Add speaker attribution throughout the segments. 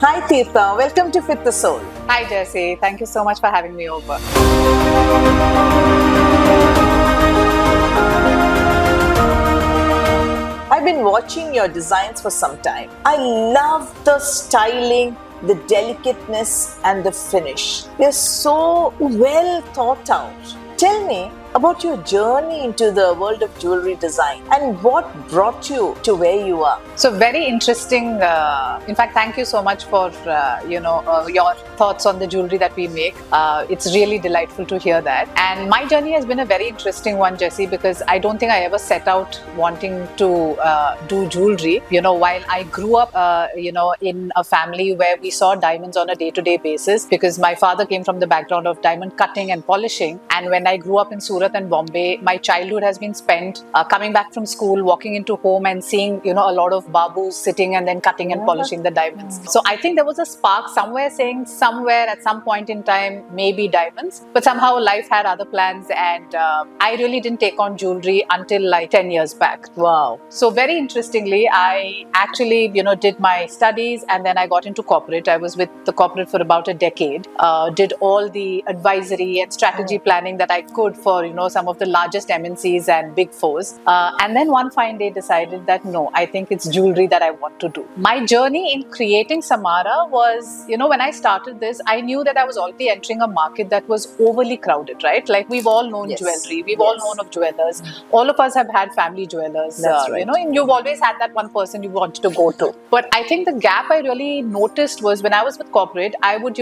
Speaker 1: Hi Thirtha, welcome to Fit the Soul.
Speaker 2: Hi Jessy, thank you so much for having me over.
Speaker 1: I've been watching your designs for some time. I love the styling, the delicateness and the finish. They're so well thought out. Tell me about your journey into the world of jewelry design and what brought you to where you are.
Speaker 2: So very interesting. In fact, thank you so much for your thoughts on the jewelry that we make. It's really delightful to hear that. And my journey has been a very interesting one, Jessy, because I don't think I ever set out wanting to do jewelry. While I grew up, in a family where we saw diamonds on a day-to-day basis, because my father came from the background of diamond cutting and polishing. And when I grew up in Surat and Bombay, my childhood has been spent coming back from school, walking into home and seeing, a lot of babus sitting and then cutting and polishing the diamonds. So I think there was a spark somewhere saying somewhere at some point in time, maybe diamonds, but somehow life had other plans and I really didn't take on jewelry until like 10 years back.
Speaker 1: Wow.
Speaker 2: So very interestingly, I actually, did my studies and then I got into corporate. I was with the corporate for about a decade, did all the advisory and strategy planning that I could for, some of the largest MNCs and big fours. And then one fine day decided that no, I think it's jewelry that I want to do. My journey in creating Samaara was, when I started this, I knew that I was already entering a market that was overly crowded, right? Like we've all known jewelry, we've all known of jewelers. All of us have had family jewelers,
Speaker 1: That's right.
Speaker 2: And you've always had that one person you wanted to go to. But I think the gap I really noticed was when I was with corporate, I would,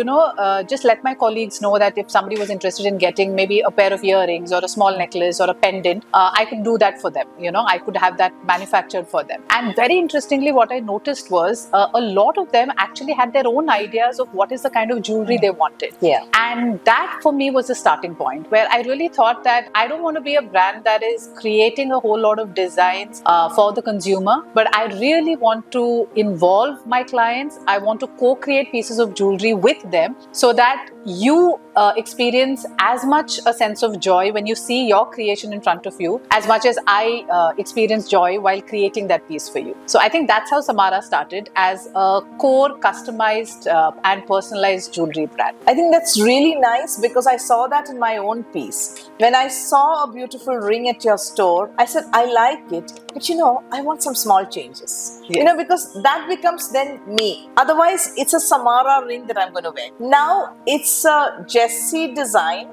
Speaker 2: just let my colleagues know that if somebody was interested in getting maybe a pair of earrings or a small necklace or a pendant, I could do that for them. I could have that manufactured for them. And very interestingly, what I noticed was a lot of them actually had their own ideas of what is the kind of jewelry they wanted.
Speaker 1: Yeah.
Speaker 2: And that for me was the starting point where I really thought that I don't want to be a brand that is creating a whole lot of designs for the consumer, but I really want to involve my clients. I want to co-create pieces of jewelry with them so that you experience as much a sense of joy when you see your creation in front of you as much as I experience joy while creating that piece for you. So I think that's how Samaara started, as a core customized and personalized jewelry brand.
Speaker 1: I think that's really nice because I saw that in my own piece. When I saw a beautiful ring at your store, I said, I like it, but I want some small changes.
Speaker 2: Yes.
Speaker 1: Because that becomes then me. Otherwise, it's a Samaara ring that I'm going to wear. Now, it's a Jessy design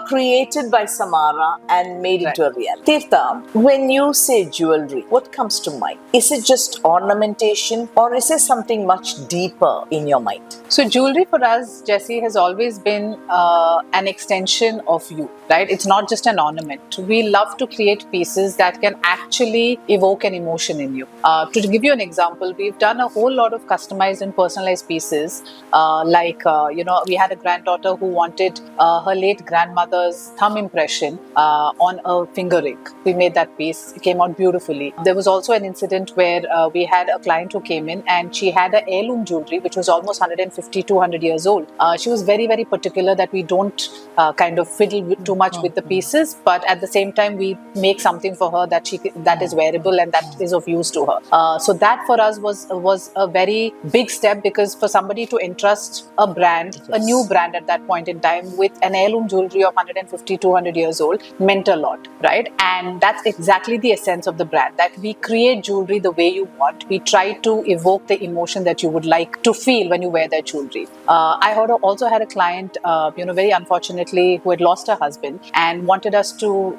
Speaker 1: created by Samaara and made into a reality. Thirtha, when you say jewelry, what comes to mind? Is it just ornamentation or is there something much deeper in your mind?
Speaker 2: So jewelry for us, Jessy, has always been an extension of you, right? It's not just an ornament. We love to create pieces that can actually evoke an emotion in you. To give you an example, we've done a whole lot of customized and personalized pieces. We had a granddaughter who wanted her late grandmother's thumb impression on a finger ring. We made that piece. It came out beautifully. There was also an incident where we had a client who came in and she had an heirloom jewelry which was almost 150, 200 years old. She was very, very particular that we don't kind of fiddle too much with the pieces, but at the same time we make something for her that is wearable and that is of use to her. So that for us was a very big step, because for somebody to entrust a brand, a new brand at that point in time, with an heirloom jewelry of 150, 200 years old meant a lot, right? And that's exactly the essence of the brand, that we create jewelry the way you want. We try to evoke the emotion that you would like to feel when you wear that jewelry. I also had a client, very unfortunately, who had lost her husband and wanted us to,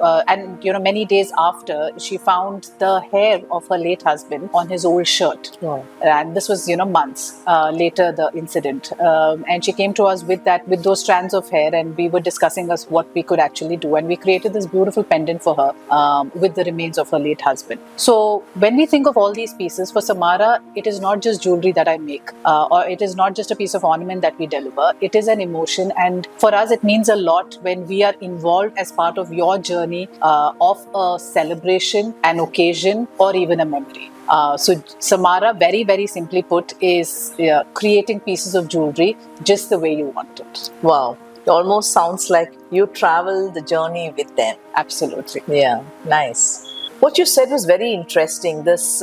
Speaker 2: many days after, she found the hair of her late husband on his old shirt.
Speaker 1: Wow.
Speaker 2: And this was, months later, the incident. And she came to us with those strands of hair, and we were discussing what we could actually do. And we created this beautiful pendant for her with the remains of her late husband. So when we think of all these pieces for Samaara, it is not just jewelry that I make, or it is not just a piece of ornament that we deliver. It is an emotion, and for us it means a lot when we are involved as part of your journey of a celebration, an occasion, or even a memory. So Samaara, very, very simply put, is creating pieces of jewelry just the way you want it.
Speaker 1: Wow. It almost sounds like you travel the journey with them.
Speaker 2: Absolutely.
Speaker 1: Yeah, nice. What you said was very interesting. This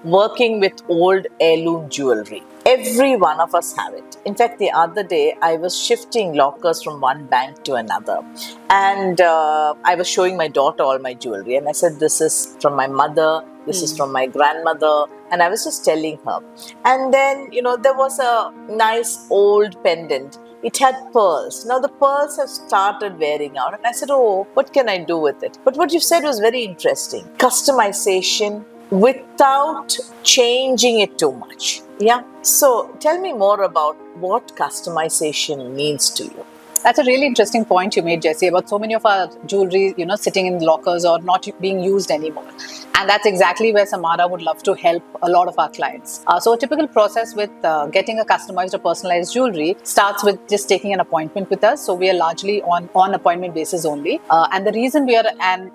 Speaker 1: working with old heirloom jewelry. Every one of us have it. In fact, the other day I was shifting lockers from one bank to another, and I was showing my daughter all my jewelry, and I said, "This is from my mother, this is from my grandmother," and I was just telling her. And then, there was a nice old pendant. It had pearls. Now the pearls have started wearing out, and I said, "Oh, what can I do with it?" But what you said was very interesting. Customization without changing it too much. Yeah. So tell me more about what customization means to you.
Speaker 2: That's a really interesting point you made, Jessy, about so many of our jewelry, sitting in lockers or not being used anymore. And that's exactly where Samaara would love to help a lot of our clients. So a typical process with getting a customized or personalized jewelry starts with just taking an appointment with us. So we are largely on appointment basis only. And the reason we are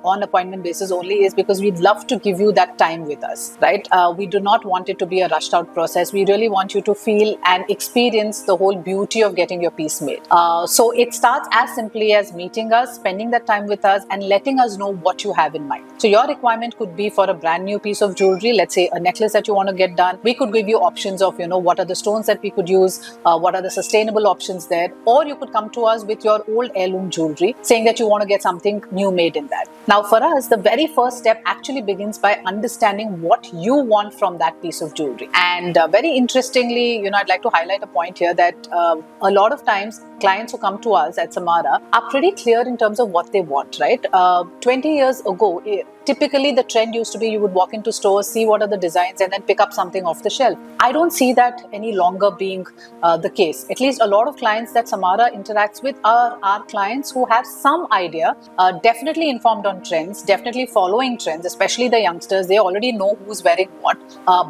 Speaker 2: on appointment basis only is because we'd love to give you that time with us, right? We do not want it to be a rushed out process. We really want you to feel and experience the whole beauty of getting your piece made. So it starts as simply as meeting us, spending that time with us, and letting us know what you have in mind. So your requirement could be for a brand new piece of jewelry, let's say a necklace that you want to get done. We could give you options of, what are the stones that we could use, what are the sustainable options there, or you could come to us with your old heirloom jewelry, saying that you want to get something new made in that. Now, for us, the very first step actually begins by understanding what you want from that piece of jewelry. And very interestingly, I'd like to highlight a point here that a lot of times clients who come to us at Samaara are pretty clear in terms of what they want, right? 20 years ago, typically the trend used to be you would walk into stores, see what are the designs, and then pick up something off the shelf. I don't see that any longer being the case. At least a lot of clients that Samaara interacts with are our clients who have some idea, definitely informed on trends, definitely following trends, especially the youngsters. They already know who's wearing what,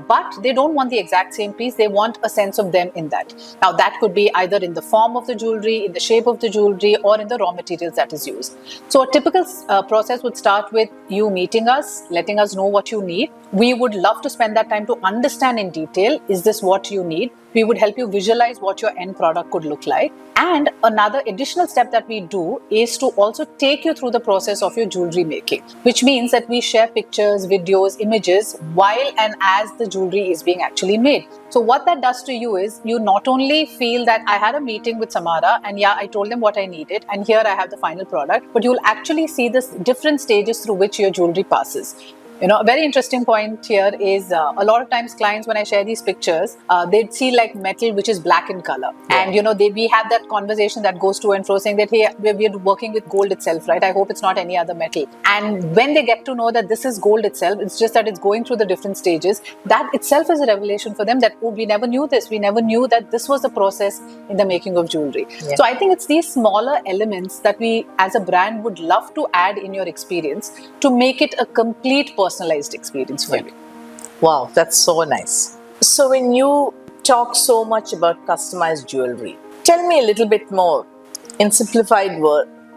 Speaker 2: but they don't want the exact same piece. They want a sense of them in that. Now, that could be either in the form of the jewelry, in the shape of the jewelry, or in the raw materials that is used. So a typical process would start with you meeting us, letting us know what you need. We would love to spend that time to understand in detail, is this what you need? We would help you visualize what your end product could look like. And another additional step that we do is to also take you through the process of your jewelry making, which means that we share pictures, videos, images while and as the jewelry is being actually made. So what that does to you is you not only feel that I had a meeting with Samaara and I told them what I needed and here I have the final product, but you'll actually see the different stages through which your jewelry passes. A very interesting point here is a lot of times clients, when I share these pictures, they'd see like metal which is black in color. Yeah. And, we have that conversation that goes to and fro saying that, hey, we're working with gold itself, right? I hope it's not any other metal. And when they get to know that this is gold itself, it's just that it's going through the different stages. That itself is a revelation for them that, oh, we never knew this. We never knew that this was the process in the making of jewelry. Yeah. So I think it's these smaller elements that we as a brand would love to add in your experience to make it a complete personalized experience for you.
Speaker 1: Wow, that's so nice. So when you talk so much about customized jewelry, tell me a little bit more in simplified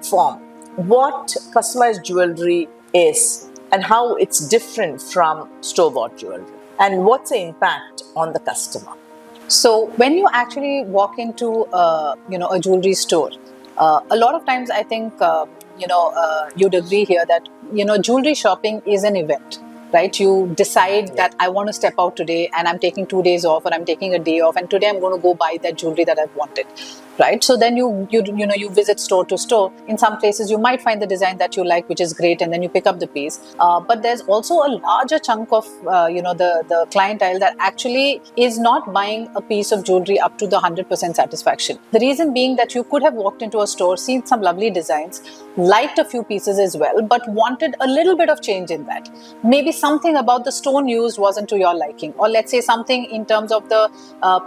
Speaker 1: form what customized jewelry is and how it's different from store-bought jewelry and what's the impact on the customer.
Speaker 2: So when you actually walk into a jewelry store, a lot of times I think you'd agree here that jewelry shopping is an event, right? You decide that I want to step out today and I'm taking 2 days off or I'm taking a day off and today I'm going to go buy that jewelry that I've wanted, right? So then you visit store to store. In some places you might find the design that you like, which is great, and then you pick up the piece. But there's also a larger chunk of the clientele that actually is not buying a piece of jewelry up to the 100% satisfaction. The reason being that you could have walked into a store, seen some lovely designs, liked a few pieces as well, but wanted a little bit of change in that. Maybe something about the stone used wasn't to your liking, or let's say something in terms of the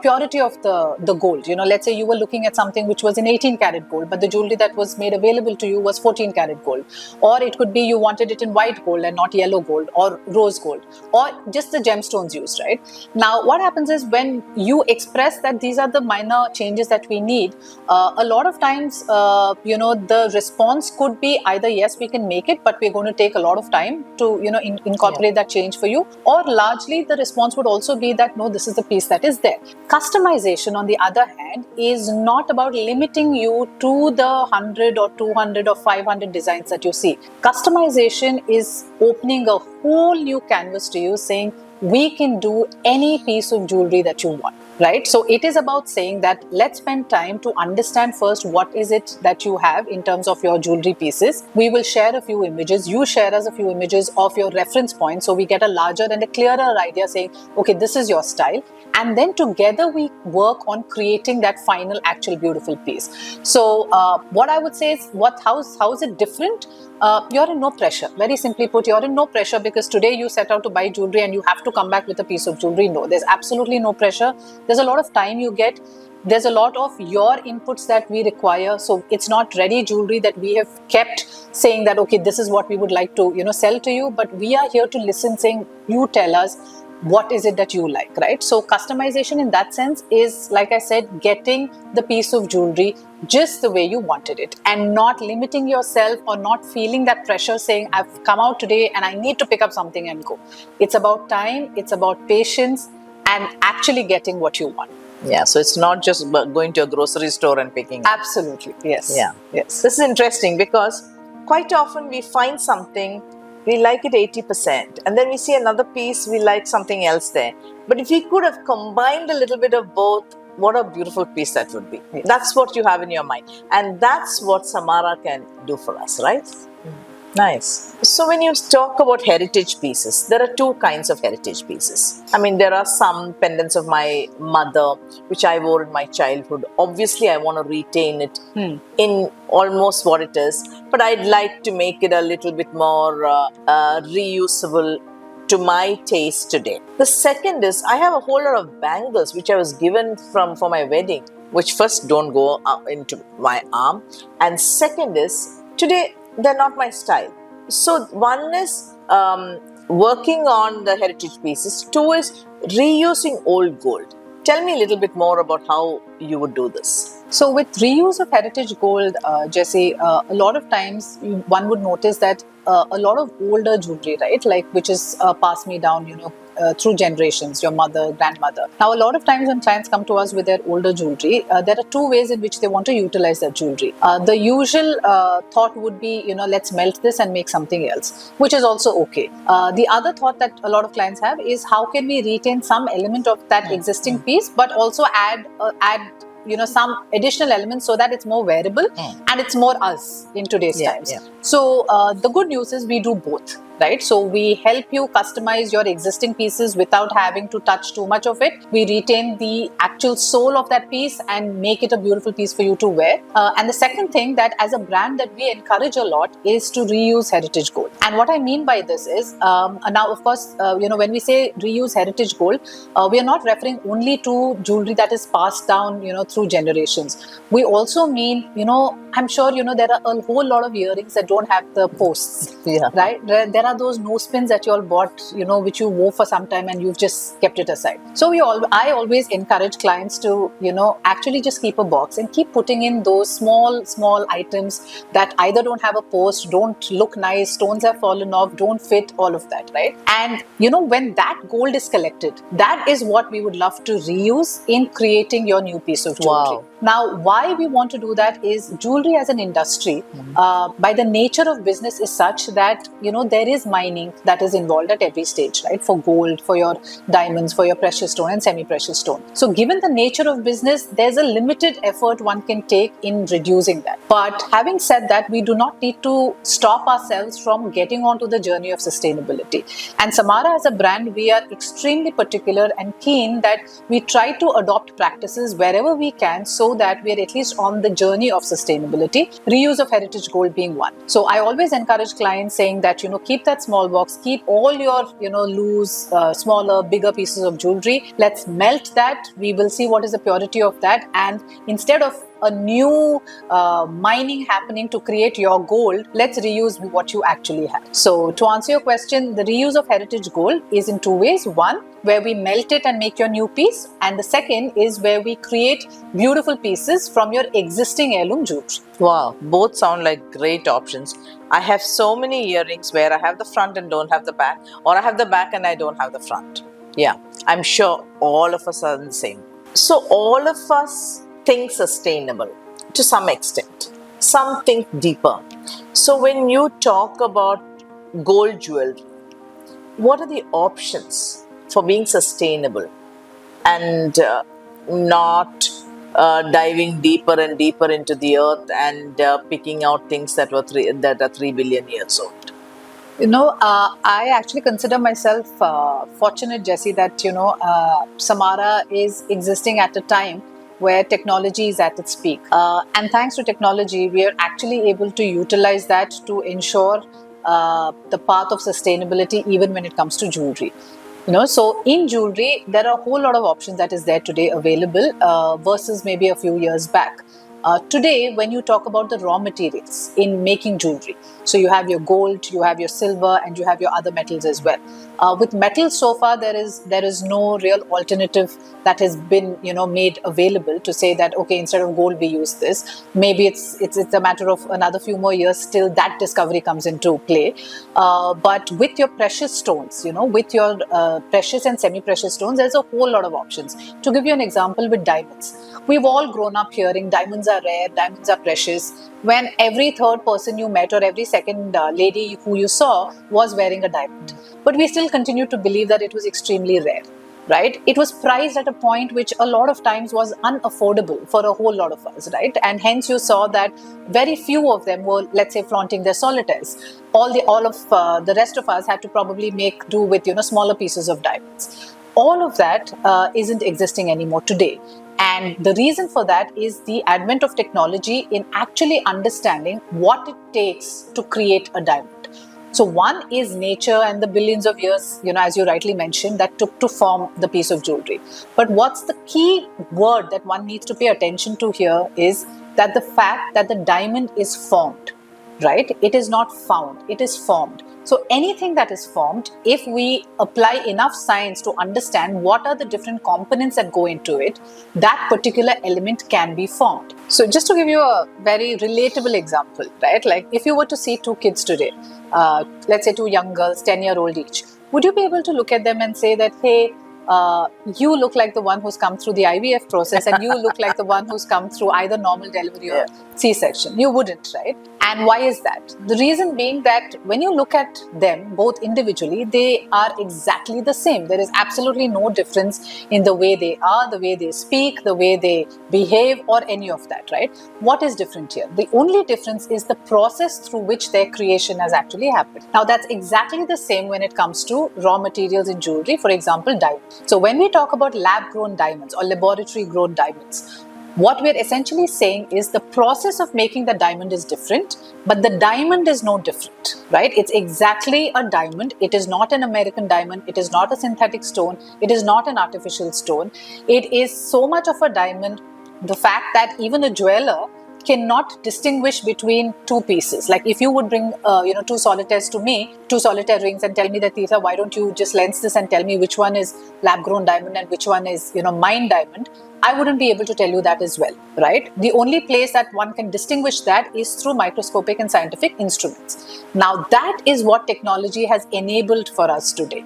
Speaker 2: purity of the gold. Let's say you were looking at something which was in 18 karat gold, but the jewelry that was made available to you was 14 karat gold. Or it could be you wanted it in white gold and not yellow gold or rose gold, or just the gemstones used, right? Now, what happens is when you express that these are the minor changes that we need, a lot of times, the response could be either, yes, we can make it, but we're going to take a lot of time to, incorporate that change for you. Or largely the response would also be that, no, this is the piece that is there. Customization, on the other hand, is not about limiting you to the 100 or 200 or 500 designs that you see. Customization is opening a whole new canvas to you, saying, we can do any piece of jewelry that you want, right? So it is about saying that let's spend time to understand first what is it that you have in terms of your jewelry pieces. We will share a few images. You share us a few images of your reference point, so we get a larger and a clearer idea saying, okay, this is your style. And then together we work on creating that final actual beautiful piece. So what I would say is, how is it different? You're in no pressure. Very simply put, you're in no pressure because today you set out to buy jewelry and you have to come back with a piece of jewelry. No, there's absolutely no pressure. There's a lot of time you get. There's a lot of your inputs that we require. So it's not ready jewelry that we have kept saying that, okay, this is what we would like to, sell to you. But we are here to listen, saying, you tell us, what is it that you like, right? So customization in that sense is, like I said, getting the piece of jewelry just the way you wanted it and not limiting yourself or not feeling that pressure saying, I've come out today and I need to pick up something and go. It's about time, it's about patience and actually getting what you want.
Speaker 1: Yeah, so it's not just going to a grocery store and picking.
Speaker 2: Absolutely, yes.
Speaker 1: Yeah,
Speaker 2: yes.
Speaker 1: This is interesting because quite often we find something, we like it 80%, and then we see another piece, we like something else there. But if we could have combined a little bit of both, what a beautiful piece that would be.
Speaker 2: Yes.
Speaker 1: That's what you have in your mind. And that's what Samaara can do for us, right? Nice. So when you talk about heritage pieces, there are two kinds of heritage pieces. I mean, there are some pendants of my mother, which I wore in my childhood. Obviously, I want to retain it in almost what it is, but I'd like to make it a little bit more reusable to my taste today. The second is, I have a whole lot of bangles, which I was given for my wedding, which first don't go into my arm. And second is, today, they're not my style. So one is working on the heritage pieces. Two is reusing old gold. Tell me a little bit more about how you would do this.
Speaker 2: So with reuse of heritage gold, Jessy, a lot of times one would notice that a lot of older jewelry, right, like which is passed me down, through generations, your mother, grandmother. Now, a lot of times when clients come to us with their older jewelry, there are two ways in which they want to utilize that jewelry. The usual thought would be, let's melt this and make something else, which is also okay. The other thought that a lot of clients have is, how can we retain some element of that existing piece, but also add some additional elements so that it's more wearable and it's more us in today's times.
Speaker 1: Yeah.
Speaker 2: So the good news is we do both, right? So we help you customize your existing pieces without having to touch too much of it. We retain the actual soul of that piece and make it a beautiful piece for you to wear. And the second thing that as a brand that we encourage a lot is to reuse heritage gold. And what I mean by this is, now of course, when we say reuse heritage gold, we are not referring only to jewelry that is passed down, through generations. We also mean, I'm sure, there are a whole lot of earrings that don't have the posts, right? There are those nose pins that you all bought, which you wore for some time and you've just kept it aside. So I always encourage clients to, actually just keep a box and keep putting in those small items that either don't have a post, don't look nice, stones have fallen off, don't fit, all of that, right? And, when that gold is collected, that is what we would love to reuse in creating your new piece of jewelry.
Speaker 1: Wow.
Speaker 2: Now, why we want to do that is jewelry as an industry, by the nature of business, is such that, there is mining that is involved at every stage, right? For gold, for your diamonds, for your precious stone and semi-precious stone. So given the nature of business, there's a limited effort one can take in reducing that. But having said that, we do not need to stop ourselves from getting onto the journey of sustainability. And Samaara as a brand, we are extremely particular and keen that we try to adopt practices wherever we can so that we are at least on the journey of sustainability, reuse of heritage gold being one. So I always encourage clients saying that, keep that small box, keep all your, loose, smaller, bigger pieces of jewelry. Let's melt that. We will see what is the purity of that. And instead of a new mining happening to create your gold, let's reuse what you actually have. So to answer your question, the reuse of heritage gold is in two ways. One, where we melt it and make your new piece. And the second is where we create beautiful pieces from your existing heirloom jewelry.
Speaker 1: Wow, both sound like great options. I have so many earrings where I have the front and don't have the back, or I have the back and I don't have the front. Yeah, I'm sure all of us are the same. So all of us think sustainable to some extent. Some think deeper. So when you talk about gold jewelry, what are the options? for being sustainable and not diving deeper and deeper into the earth and picking out things that are 3 billion years old?
Speaker 2: I actually consider myself fortunate, Jesse, that Samaara is existing at a time where technology is at its peak, and thanks to technology, we are actually able to utilize that to ensure the path of sustainability, even when it comes to jewelry. So in jewelry, there are a whole lot of options that is there today available versus maybe a few years back. Today, when you talk about the raw materials in making jewelry, so you have your gold, you have your silver, and you have your other metals as well. With metals, so far there is no real alternative that has been made available to say that okay, instead of gold we use this. Maybe it's a matter of another few more years till that discovery comes into play. But with your precious stones, with your precious and semi-precious stones, there's a whole lot of options. To give you an example, with diamonds, we've all grown up hearing diamonds are rare, diamonds are precious, when every third person you met or every second lady who you saw was wearing a diamond. But we still continue to believe that it was extremely rare. Right? It was priced at a point which a lot of times was unaffordable for a whole lot of us, right? And hence you saw that very few of them were, let's say, flaunting their solitaires. All of the rest of us had to probably make do with smaller pieces of diamonds. All of that isn't existing anymore today. And the reason for that is the advent of technology in actually understanding what it takes to create a diamond. So one is nature and the billions of years, as you rightly mentioned, that took to form the piece of jewelry. But what's the key word that one needs to pay attention to here is that the fact that the diamond is formed, right? It is not found, it is formed. So anything that is formed, if we apply enough science to understand what are the different components that go into it, that particular element can be formed. So just to give you a very relatable example, right? Like if you were to see two kids today, let's say two young girls, 10-year-old each, would you be able to look at them and say that, hey, you look like the one who's come through the IVF process and you look like the one who's come through either normal delivery or C-section? You wouldn't, right? And why is that? The reason being that when you look at them both individually, they are exactly the same. There is absolutely no difference in the way they are, the way they speak, the way they behave, or any of that, right? What is different here? The only difference is the process through which their creation has actually happened. Now, that's exactly the same when it comes to raw materials in jewelry, for example, diamonds. So when we talk about lab-grown diamonds or laboratory-grown diamonds, what we're essentially saying is the process of making the diamond is different, but the diamond is no different, right? It's exactly a diamond. It is not an American diamond. It is not a synthetic stone. It is not an artificial stone. It is so much of a diamond, the fact that even a jeweler cannot distinguish between two pieces. Like if you would bring, two solitaires to me, two solitaire rings, and tell me that, Thirtha, why don't you just lens this and tell me which one is lab-grown diamond and which one is, mined diamond? I wouldn't be able to tell you that as well, right? The only place that one can distinguish that is through microscopic and scientific instruments. Now, that is what technology has enabled for us today.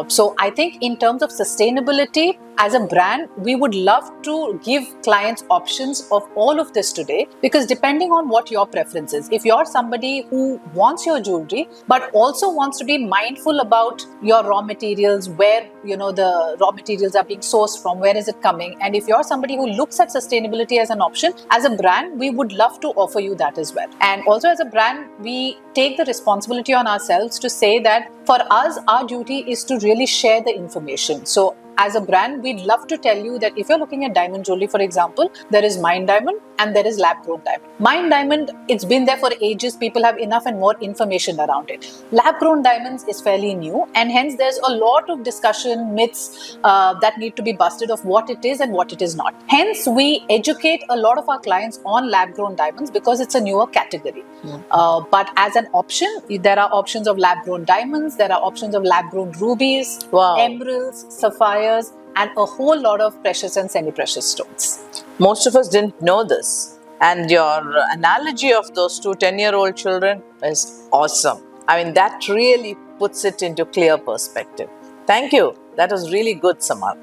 Speaker 2: So I think in terms of sustainability, as a brand, we would love to give clients options of all of this today, because depending on what your preference is, if you're somebody who wants your jewelry, but also wants to be mindful about your raw materials, where, the raw materials are being sourced from, where is it coming? And if you're somebody who looks at sustainability as an option, as a brand, we would love to offer you that as well. And also as a brand, we take the responsibility on ourselves to say that for us, our duty is to really share the information. So as a brand, we'd love to tell you that if you're looking at diamond jewelry, for example, there is mined diamond and there is lab-grown diamond. Mined diamond, it's been there for ages. People have enough and more information around it. Lab-grown diamonds is fairly new, and hence there's a lot of discussion, myths that need to be busted of what it is and what it is not. Hence, we educate a lot of our clients on lab-grown diamonds because it's a newer category. But as an option, there are options of lab-grown diamonds, there are options of lab-grown rubies, emeralds, sapphires, and a whole lot of precious and semi-precious stones.
Speaker 1: Most of us didn't know this. And your analogy of those two 10-year-old children is awesome. I mean, that really puts it into clear perspective. Thank you. That was really good, Samaara.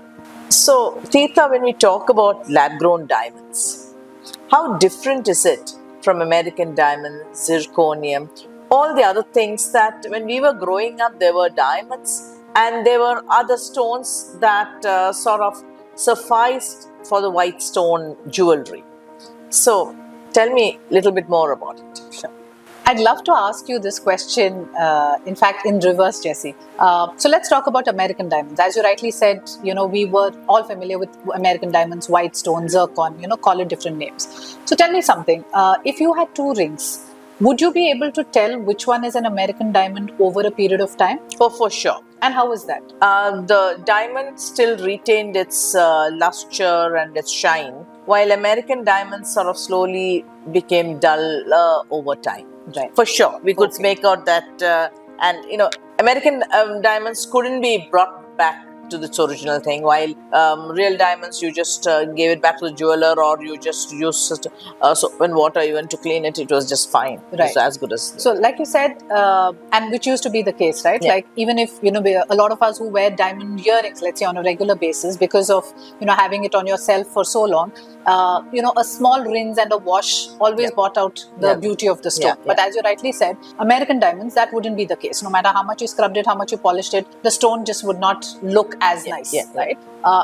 Speaker 1: So, Thirtha, when we talk about lab-grown diamonds, how different is it from American diamonds, zirconium, all the other things that when we were growing up, there were diamonds, and there were other stones that sort of sufficed for the white stone jewelry. So tell me a little bit more about it.
Speaker 2: Sure. I'd love to ask you this question, in fact, in reverse, Jessy. So let's talk about American diamonds. As you rightly said, we were all familiar with American diamonds, white stone, zircon, call it different names. So tell me something. If you had two rings, would you be able to tell which one is an American diamond over a period of time?
Speaker 1: Oh, for sure.
Speaker 2: And how is that?
Speaker 1: The diamond still retained its luster and its shine, while American diamonds sort of slowly became dull over time.
Speaker 2: Right.
Speaker 1: For sure. We could make out that, American diamonds couldn't be brought back to its original thing, while real diamonds, you just gave it back to the jeweler, or you just used soap and water even to clean it. It was just fine.
Speaker 2: Right.
Speaker 1: It was as good as.
Speaker 2: So like you said, and which used to be the case, right?
Speaker 1: Yeah.
Speaker 2: Like even if, a lot of us who wear diamond earrings, let's say on a regular basis, because of, having it on yourself for so long, a small rinse and a wash always brought out the beauty of the stone. But as you rightly said, American diamonds, that wouldn't be the case. No matter how much you scrubbed it, how much you polished it, the stone just would not look as nice, right?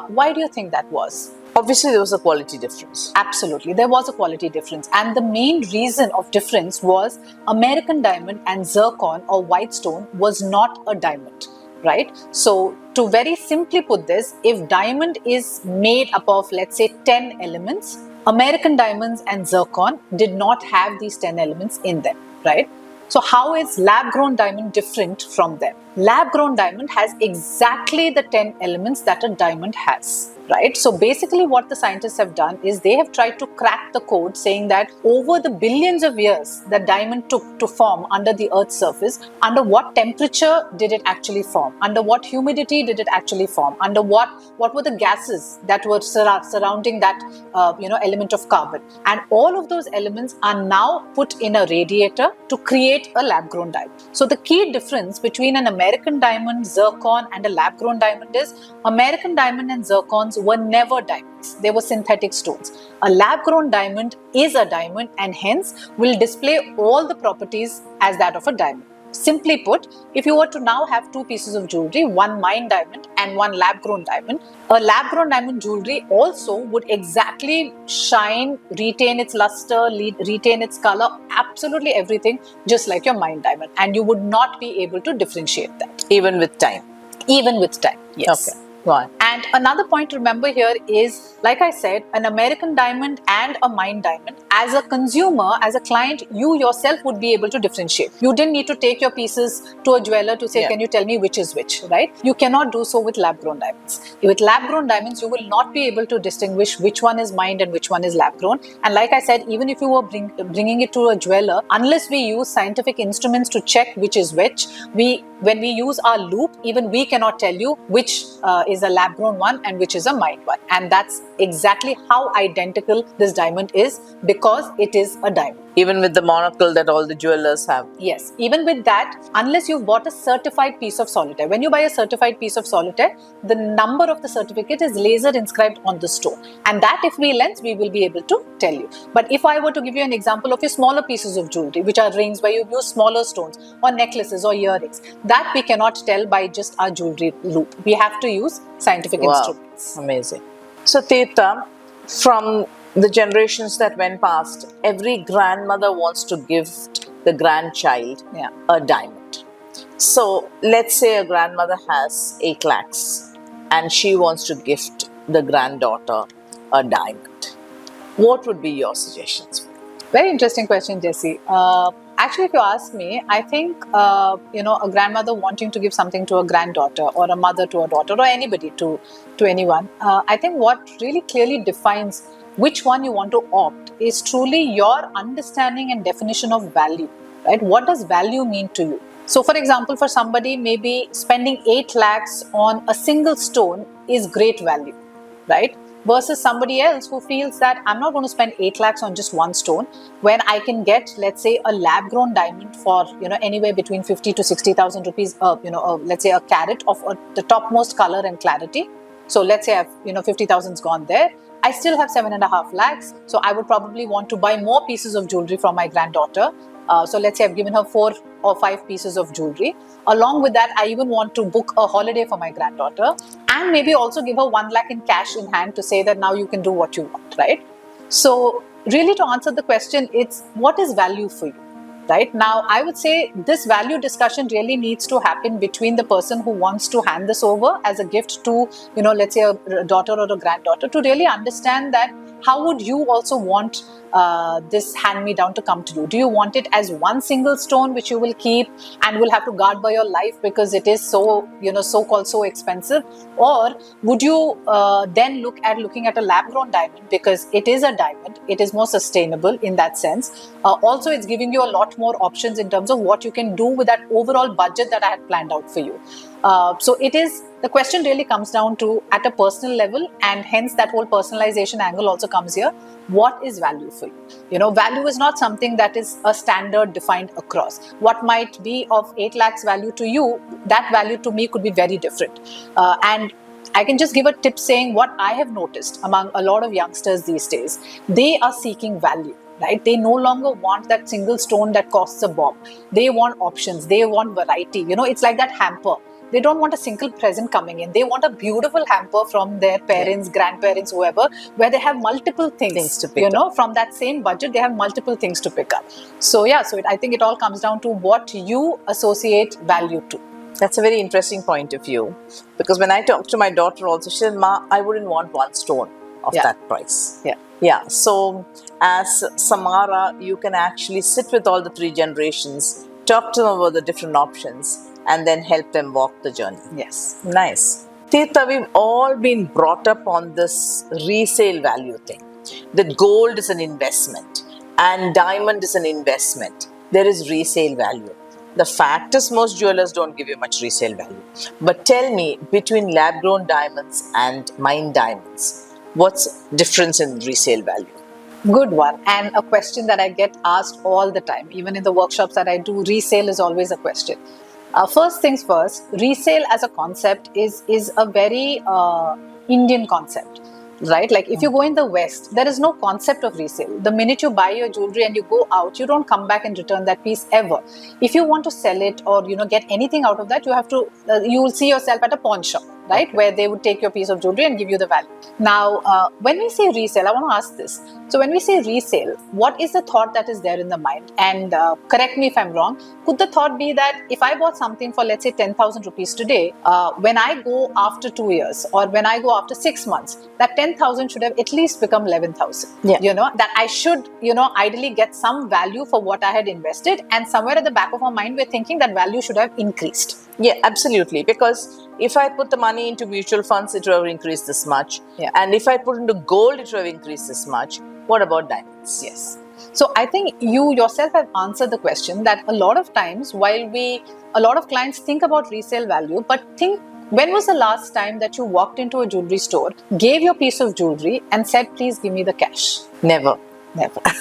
Speaker 2: Why do you think that was?
Speaker 1: Obviously, there was a quality difference.
Speaker 2: Absolutely, there was a quality difference. And the main reason of difference was American diamond and zircon or white stone was not a diamond, right? So to very simply put this, if diamond is made up of, let's say, 10 elements, American diamonds and zircon did not have these 10 elements in them, right? So how is lab-grown diamond different from them? Lab-grown diamond has exactly the 10 elements that a diamond has, right? So basically what the scientists have done is they have tried to crack the code, saying that over the billions of years that diamond took to form under the Earth's surface, under what temperature did it actually form? Under what humidity did it actually form? Under what were the gases that were surrounding that element of carbon? And all of those elements are now put in a radiator to create a lab-grown diamond. So the key difference between an American diamond, zircon and a lab-grown diamond is American diamond and zircons were never diamonds. They were synthetic stones. A lab-grown diamond is a diamond and hence will display all the properties as that of a diamond. Simply put, if you were to now have two pieces of jewelry, one mined diamond and one lab-grown diamond, a lab-grown diamond jewelry also would exactly shine, retain its luster, retain its color, absolutely everything, just like your mined diamond. And you would not be able to differentiate that.
Speaker 1: Even with time?
Speaker 2: Even with time, yes.
Speaker 1: Okay. Right.
Speaker 2: And another point to remember here is, like I said, an American diamond and a mined diamond, as a consumer, as a client, you yourself would be able to differentiate. You didn't need to take your pieces to a jeweler to say, can you tell me which is which, right? You cannot do so with lab-grown diamonds. With lab-grown diamonds, you will not be able to distinguish which one is mined and which one is lab-grown. And like I said, even if you were bringing it to a jeweler, unless we use scientific instruments to check which is which, when we use our loupe, even we cannot tell you which is a lab-grown one and which is a mined one. And that's exactly how identical this diamond is, because it is a diamond.
Speaker 1: Even with the monocle that all the jewelers have?
Speaker 2: Yes, even with that, unless you've bought a certified piece of solitaire. When you buy a certified piece of solitaire, the number of the certificate is laser inscribed on the stone. And that if we lens, we will be able to tell you. But if I were to give you an example of your smaller pieces of jewelry, which are rings where you use smaller stones, or necklaces or earrings, that we cannot tell by just our jewelry loupe. We have to use scientific instruments.
Speaker 1: Amazing. So Thirtha, from the generations that went past, every grandmother wants to gift the grandchild a diamond. So let's say a grandmother has 8 lakhs and she wants to gift the granddaughter a diamond. What would be your suggestions?
Speaker 2: Very interesting question, Jessy. Actually, if you ask me, I think, a grandmother wanting to give something to a granddaughter, or a mother to a daughter, or anybody to anyone, I think what really clearly defines which one you want to opt is truly your understanding and definition of value, right? What does value mean to you? So, for example, for somebody, maybe spending 8 lakhs on a single stone is great value, right? Versus somebody else who feels that I'm not going to spend 8 lakhs on just one stone when I can get, let's say, a lab-grown diamond for, anywhere between 50 to 60,000 rupees, let's say a carat of the topmost color and clarity. So let's say I've, 50,000's gone there. I still have 7.5 lakhs. So I would probably want to buy more pieces of jewelry from my granddaughter So let's say I've given her 4 or 5 pieces of jewelry. Along with that, I even want to book a holiday for my granddaughter, and maybe also give her 1 lakh in cash in hand to say that now you can do what you want, right? So really, to answer the question, it's what is value for you? Right now, I would say this value discussion really needs to happen between the person who wants to hand this over as a gift to, let's say a daughter or a granddaughter, to really understand that how would you also want this hand-me-down to come to you? Do you want it as one single stone which you will keep and will have to guard by your life because it is so, so-called so expensive? Or would you then looking at a lab-grown diamond, because it is a diamond, it is more sustainable in that sense. Also, it's giving you a lot more options in terms of what you can do with that overall budget that I had planned out for you. So the question really comes down to at a personal level, and hence that whole personalization angle also comes here. What is value for you? Value is not something that is a standard defined across. What might be of 8 lakhs value to you, that value to me could be very different. And I can just give a tip saying what I have noticed among a lot of youngsters these days, they are seeking value. Right? They no longer want that single stone that costs a bomb. They want options. They want variety. It's like that hamper. They don't want a single present coming in. They want a beautiful hamper from their parents, grandparents, whoever, where they have multiple things to pick up. From that same budget, they have multiple things to pick up. So I think it all comes down to what you associate value to.
Speaker 1: That's a very interesting point of view, because when I talk to my daughter also, she said, "Ma, I wouldn't want one stone of that price." Yeah. So as Samaara, you can actually sit with all the 3 generations, talk to them about the different options, and then help them walk the journey.
Speaker 2: Yes.
Speaker 1: Nice. Thirtha, we've all been brought up on this resale value thing. That gold is an investment and diamond is an investment. There is resale value. The fact is, most jewelers don't give you much resale value. But tell me, between lab-grown diamonds and mined diamonds, what's difference in resale value?
Speaker 2: Good one, and a question that I get asked all the time. Even in the workshops that I do, resale is always a question. First things first, resale as a concept is a very Indian concept. Right? Like if you go in the West, there is no concept of resale. The minute you buy your jewelry and you go out, you don't come back and return that piece ever. If you want to sell it or get anything out of that, you have to you will see yourself at a pawn shop, right? Okay. Where they would take your piece of jewelry and give you the value. Now, when we say resale, I want to ask this. So when we say resale, what is the thought that is there in the mind? And correct me if I'm wrong. Could the thought be that if I bought something for, let's say, 10,000 rupees today, when I go after 2 years or when I go after 6 months, that 10,000 should have at least become 11,000.
Speaker 1: Yeah.
Speaker 2: That I should, ideally get some value for what I had invested, and somewhere at the back of our mind, we're thinking that value should have increased.
Speaker 1: Yeah, absolutely. Because if I put the money into mutual funds, it will have increased this much.
Speaker 2: Yeah.
Speaker 1: And if I put into gold, it will have increased this much. What about diamonds?
Speaker 2: Yes. So I think you yourself have answered the question that a lot of times while a lot of clients think about resale value, but think, when was the last time that you walked into a jewelry store, gave your piece of jewelry and said, please give me the cash?
Speaker 1: Never.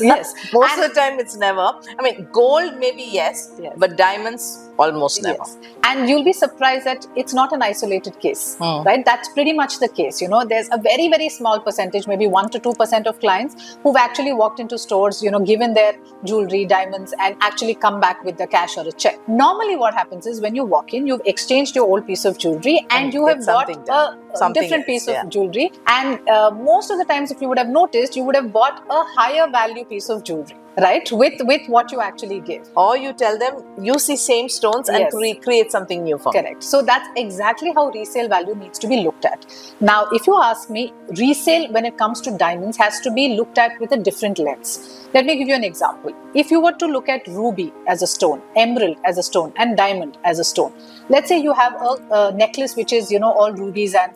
Speaker 2: Yes.
Speaker 1: Most of the time it's never. I mean, gold maybe yes. But diamonds almost never.
Speaker 2: Yes. And you'll be surprised that it's not an isolated case, right? That's pretty much the case. There's a very, very small percentage, maybe 1 to 2% of clients who've actually walked into stores, given their jewelry, diamonds, and actually come back with the cash or a check. Normally what happens is when you walk in, you've exchanged your old piece of jewelry and you have bought a different piece of jewelry. And most of the times, if you would have noticed, you would have bought a higher value piece of jewelry, right? With what you actually give.
Speaker 1: Or you tell them, use the same stones and create something new for me.
Speaker 2: Correct. So that's exactly how resale value needs to be looked at. Now, if you ask me, resale when it comes to diamonds has to be looked at with a different lens. Let me give you an example. If you were to look at ruby as a stone, emerald as a stone, and diamond as a stone, let's say you have a necklace which is, all rubies and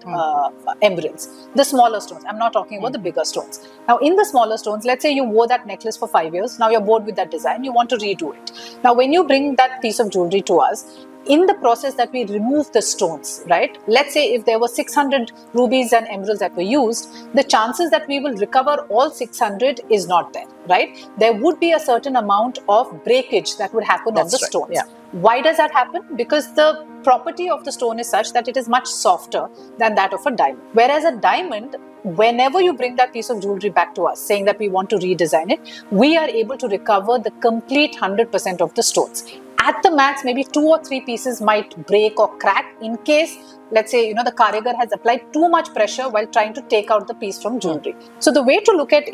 Speaker 2: emeralds, the smaller stones. I'm not talking about the bigger stones. Now, in the smaller stones, let's say you wore that necklace for 5 years. Now you're bored with that design. You want to redo it. Now, when you bring that piece of jewelry to us, in the process that we remove the stones, right? Let's say if there were 600 rubies and emeralds that were used, the chances that we will recover all 600 is not there, right? There would be a certain amount of breakage that would happen on the stones.
Speaker 1: Yeah.
Speaker 2: Why does that happen? Because the property of the stone is such that it is much softer than that of a diamond. Whereas a diamond, whenever you bring that piece of jewelry back to us, saying that we want to redesign it, we are able to recover the complete 100% of the stones. At the max, maybe 2 or 3 pieces might break or crack in case, let's say, the karigar has applied too much pressure while trying to take out the piece from jewelry. So the way to look at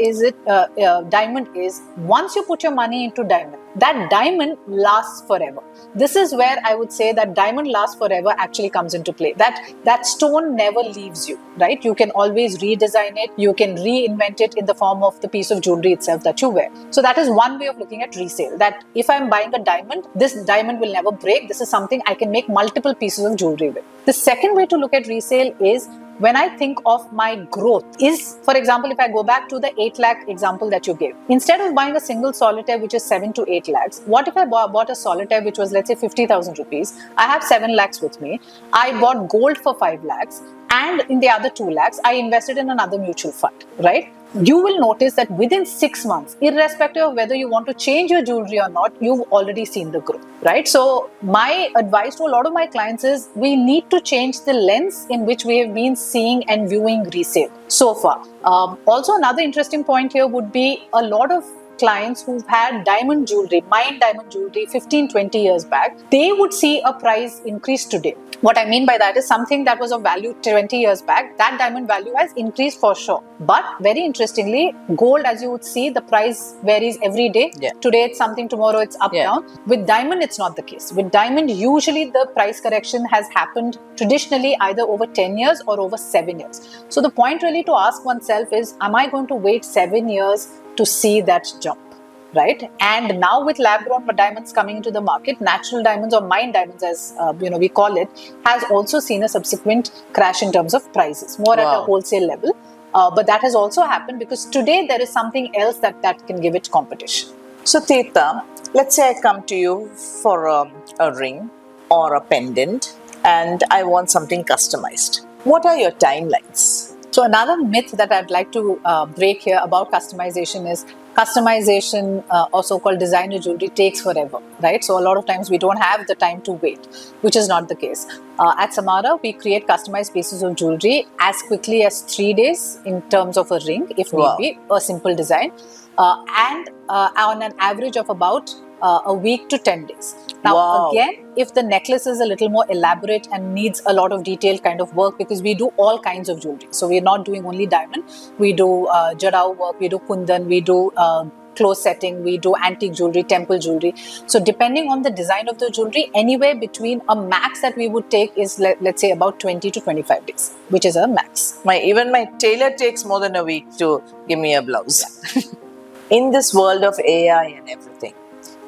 Speaker 2: diamond is, once you put your money into diamond, that diamond lasts forever. This is where I would say that diamond lasts forever actually comes into play. That stone never leaves you, right? You can always redesign it. You can reinvent it in the form of the piece of jewelry itself that you wear. So that is one way of looking at resale. That if I'm buying a diamond, this diamond will never break. This is something I can make multiple pieces of jewelry with. The second way to look at resale is, when I think of my growth, is, for example, if I go back to the 8 lakh example that you gave, instead of buying a single solitaire which is 7 to 8 lakhs, what if I bought a solitaire which was, let's say, 50,000 rupees? I have 7 lakhs with me. I bought gold for 5 lakhs, and in the other 2 lakhs, I invested in another mutual fund, right? You will notice that within 6 months, irrespective of whether you want to change your jewelry or not, you've already seen the growth, right? So my advice to a lot of my clients is, we need to change the lens in which we have been seeing and viewing resale so far. Also, another interesting point here would be, a lot of clients who've had diamond jewelry, mined diamond jewelry 15, 20 years back, they would see a price increase today. What I mean by that is, something that was of value 20 years back, that diamond value has increased for sure. But very interestingly, gold, as you would see, the price varies every day.
Speaker 1: Yeah.
Speaker 2: Today it's something, tomorrow it's up, down. With diamond, it's not the case. With diamond, usually the price correction has happened traditionally either over 10 years or over 7 years. So the point really to ask oneself is, am I going to wait 7 years to see that jump? Right? And now with lab-grown diamonds coming into the market, natural diamonds, or mined diamonds as we call it, has also seen a subsequent crash in terms of prices, more at a wholesale level. But that has also happened because today there is something else that can give it competition.
Speaker 1: So Thirtha, let's say I come to you for a ring or a pendant, and I want something customized. What are your timelines?
Speaker 2: So another myth that I'd like to break here about customization is, customization or so-called designer jewelry takes forever, right? So a lot of times we don't have the time to wait, which is not the case. At Samaara, we create customized pieces of jewelry as quickly as 3 days in terms of a ring, if need be, a simple design, and on an average of about a week to 10 daes. Now, again, if the necklace is a little more elaborate and needs a lot of detailed kind of work, because we do all kinds of jewelry. So we're not doing only diamond. We do jarao work, we do kundan, we do close setting, we do antique jewelry, temple jewelry. So depending on the design of the jewelry, anywhere between a max that we would take is, let's say, about 20 to 25 days, which is a max.
Speaker 1: Even my tailor takes more than a week to give me a blouse. In this world of AI and everything,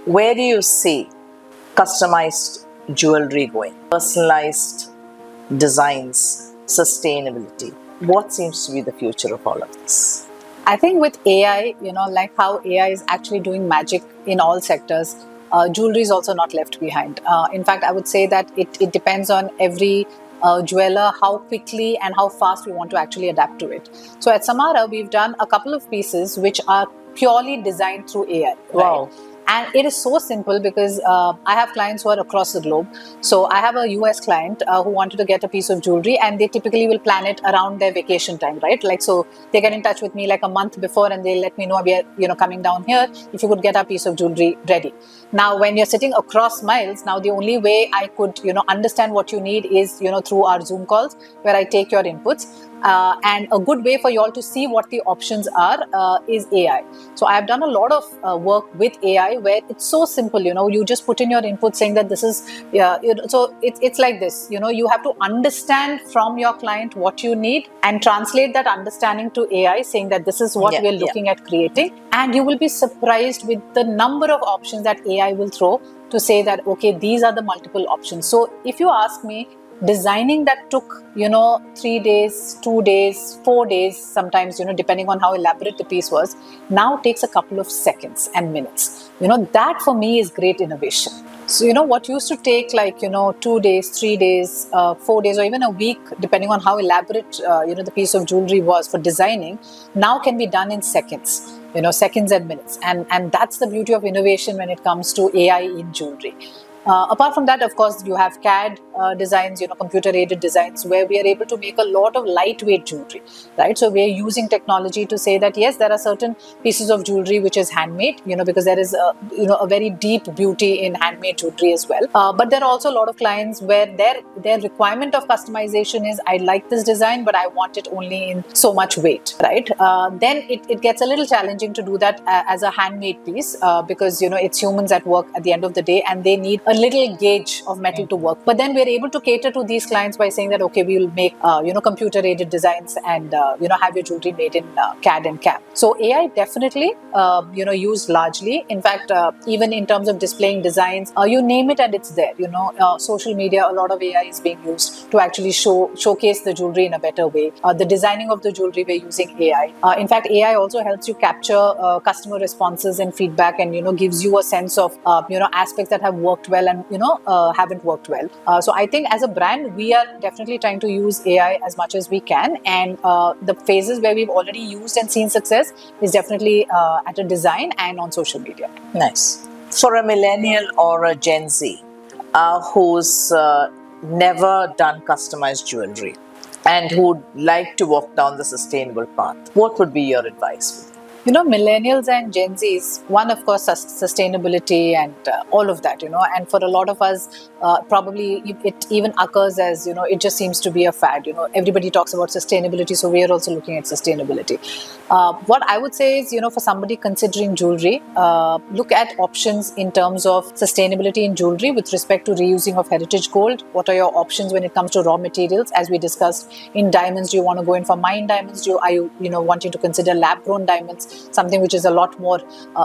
Speaker 1: where do you see customized jewelry going? Personalized designs, sustainability. What seems to be the future of all of this?
Speaker 2: I think with AI, like how AI is actually doing magic in all sectors, jewelry is also not left behind. In fact, I would say that it depends on every jeweler, how quickly and how fast we want to actually adapt to it. So at Samaara, we've done a couple of pieces which are purely designed through AI.
Speaker 1: Wow.
Speaker 2: Right? And it is so simple because I have clients who are across the globe. So I have a US client who wanted to get a piece of jewelry, and they typically will plan it around their vacation time, right? Like, so they get in touch with me like a month before, and they let me know, we are coming down here, if you could get our piece of jewelry ready. Now, when you're sitting across miles, now the only way I could, understand what you need is, through our Zoom calls, where I take your inputs. And a good way for you all to see what the options are is AI. So I have done a lot of work with AI where it's so simple, you just put in your input saying that this is, so it's like this, you have to understand from your client what you need and translate that understanding to AI, saying that this is what we're looking at creating. And you will be surprised with the number of options that AI will throw to say that, okay, these are the multiple options. So if you ask me, designing that took 3 days, 2 days, 4 days sometimes, depending on how elaborate the piece was, now takes a couple of seconds and minutes. That for me is great innovation. So what used to take like 2 days, 3 days, 4 days, or even a week, depending on how elaborate the piece of jewelry was for designing, now can be done in seconds. Seconds and minutes, and that's the beauty of innovation when it comes to AI in jewelry. Apart from that, of course, you have CAD designs, computer-aided designs, where we are able to make a lot of lightweight jewelry, right? So we are using technology to say that yes, there are certain pieces of jewelry which is handmade, because there is a very deep beauty in handmade jewelry as well. But there are also a lot of clients where their requirement of customization is, I like this design, but I want it only in so much weight, right? Then it gets a little challenging to do that as a handmade piece, because it's humans at work at the end of the day, and they need a little gauge of metal to work. But then we're able to cater to these clients by saying that, okay, we will make computer aided designs and have your jewelry made in CAD and CAM. So AI definitely used largely. In fact, even in terms of displaying designs, you name it and it's there. Social media, a lot of AI is being used to actually showcase the jewelry in a better way. The designing of the jewelry, we're using AI. In fact, AI also helps you capture customer responses and feedback, and gives you a sense of aspects that have worked well and haven't worked well. So I think as a brand, we are definitely trying to use AI as much as we can, and the phases where we've already used and seen success is definitely at a design and on social media.
Speaker 1: Nice. For a millennial or a Gen Z who's never done customized jewelry and who'd like to walk down the sustainable path, what would be your advice?
Speaker 2: Millennials and Gen Zs, one, of course, sustainability and all of that, and for a lot of us, probably it even occurs as, it just seems to be a fad. Everybody talks about sustainability, so we are also looking at sustainability. What I would say is, for somebody considering jewelry, look at options in terms of sustainability in jewelry with respect to reusing of heritage gold. What are your options when it comes to raw materials? As we discussed, in diamonds, do you want to go in for mined diamonds? Are you wanting to consider lab-grown diamonds? Something which is a lot more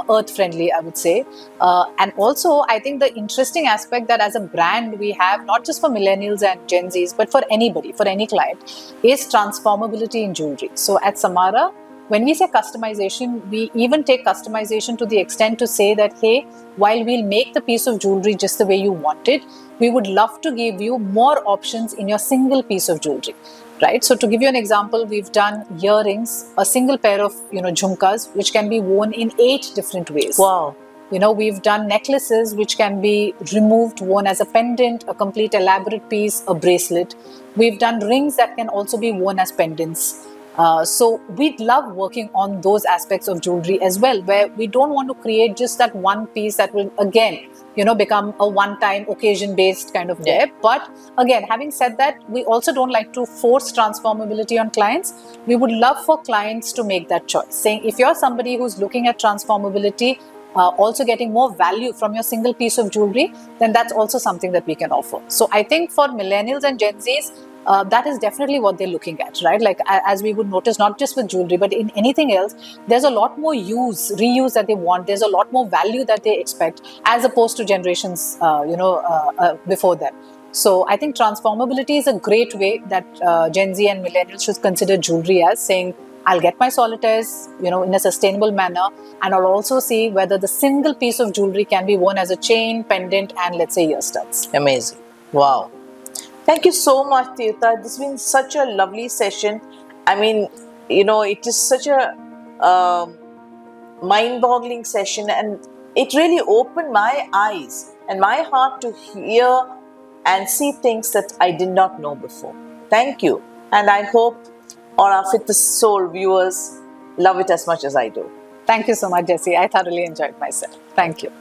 Speaker 2: earth-friendly, I would say. And also, I think the interesting aspect that as a brand we have, not just for millennials and Gen Zs, but for anybody, for any client, is transformability in jewelry. So at Samaara, when we say customization, we even take customization to the extent to say that, hey, while we'll make the piece of jewelry just the way you want it, we would love to give you more options in your single piece of jewelry. Right. So to give you an example, we've done earrings, a single pair of jhumkas, which can be worn in 8 different ways.
Speaker 1: Wow.
Speaker 2: We've done necklaces which can be removed, worn as a pendant, a complete elaborate piece, a bracelet. We've done rings that can also be worn as pendants. So we love working on those aspects of jewelry as well, where we don't want to create just that one piece that will again become a one-time occasion-based kind of wear. But again, having said that, we also don't like to force transformability on clients. We would love for clients to make that choice, saying if you're somebody who's looking at transformability, also getting more value from your single piece of jewelry, then that's also something that we can offer. So I think for millennials and Gen Zs, that is definitely what they're looking at, right? Like as we would notice, not just with jewelry, but in anything else, there's a lot more reuse that they want. There's a lot more value that they expect, as opposed to generations, before them. So I think transformability is a great way that Gen Z and millennials should consider jewelry as, saying, I'll get my solitaires, in a sustainable manner, and I'll also see whether the single piece of jewelry can be worn as a chain, pendant, and let's say ear studs.
Speaker 1: Amazing. Wow. Thank you so much, Thirtha. This has been such a lovely session. I mean, it is such a mind-boggling session, and it really opened my eyes and my heart to hear and see things that I did not know before. Thank you. And I hope all our Fit the Soul viewers love it as much as I do.
Speaker 2: Thank you so much, Jessy. I thoroughly enjoyed myself. Thank you.